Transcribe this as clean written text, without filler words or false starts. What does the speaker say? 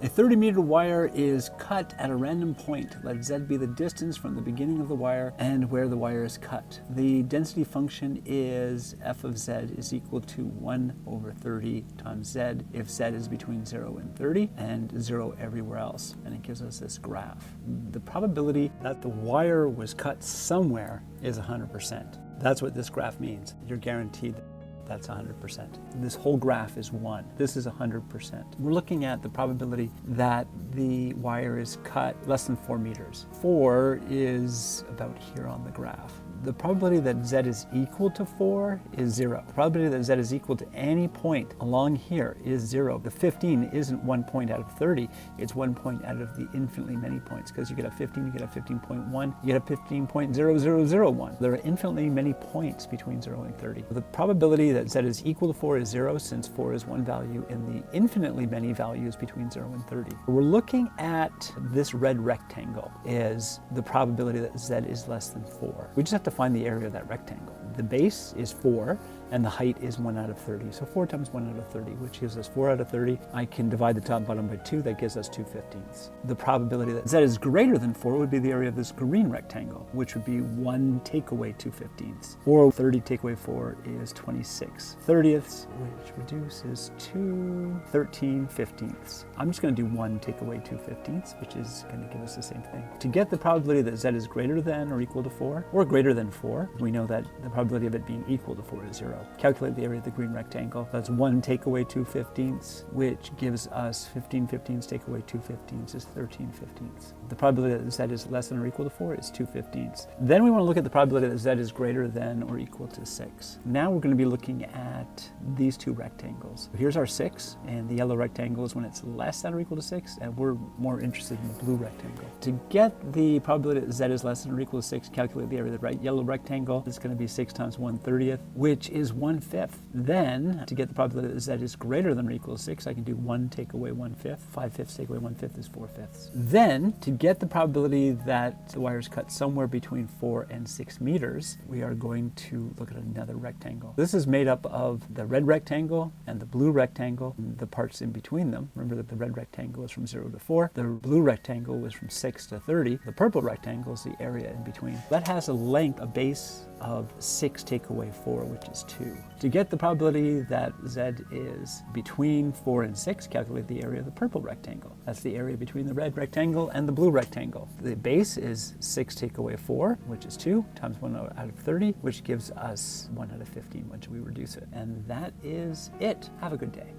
A 30-meter wire is cut at a random point. Let Z be the distance from the beginning of the wire and where the wire is cut. The density function is f of Z is equal to 1 over 30 times Z if Z is between 0 and 30 and 0 everywhere else. And it gives us this graph. The probability that the wire was cut somewhere is 100%. That's what this graph means. You're guaranteed that's 100%. This whole graph is 1. This is 100%. We're looking at the probability that the wire is cut less than 4 meters. 4 is about here on the graph. The probability that Z is equal to 4 is 0. The probability that Z is equal to any point along here is 0. The 15 isn't 1 point out of 30, it's 1 point out of the infinitely many points, because you get a 15, you get a 15.1, you get a 15.0001. There are infinitely many points between 0 and 30. The probability that Z is equal to 4 is 0, since 4 is one value in the infinitely many values between 0 and 30. We're looking at this red rectangle is the probability that Z is less than 4. We just have to find the area of that rectangle. The base is 4 and the height is 1 out of 30. So 4 times 1 out of 30, which gives us 4 out of 30. I can divide the top and bottom by 2, that gives us 2/15. The probability that Z is greater than 4 would be the area of this green rectangle, which would be 1 take away 2/15. Or 30 take away 4 is 26 30ths, which reduces to 13/15. I'm just going to do 1 take away 2/15, which is going to give us the same thing. To get the probability that Z is greater than or equal to 4, or greater than 4, we know that the probability of it being equal to 4 is 0. Calculate the area of the green rectangle. That's 1 take away 2/15, which gives us 15/15 take away 2/15 is 13/15. The probability that Z is less than or equal to 4 is 2/15. Then we want to look at the probability that Z is greater than or equal to 6. Now we're going to be looking at these two rectangles. Here's our 6, and the yellow rectangle is when it's less than or equal to 6, and we're more interested in the blue rectangle. To get the probability that Z is less than or equal to 6, calculate the area of the yellow rectangle. It's going to be 6 times 1/30th, which is 1/5. Then, to get the probability that Z is greater than or equal to 6, I can do 1 take away 1/5. 5/5 take away 1/5 is 4/5. Then, to get the probability that the wire is cut somewhere between 4 and 6 meters, we are going to look at another rectangle. This is made up of the red rectangle and the blue rectangle, and the parts in between them. Remember that the red rectangle is from 0 to 4. The blue rectangle was from 6 to 30. The purple rectangle is the area in between. That has a length, a base of 6 take away 4, which is 2. To get the probability that Z is between 4 and 6, calculate the area of the purple rectangle. That's the area between the red rectangle and the blue rectangle. The base is 6 take away 4, which is 2, times 1 out of 30, which gives us 1 out of 15 once we reduce it. And that is it. Have a good day.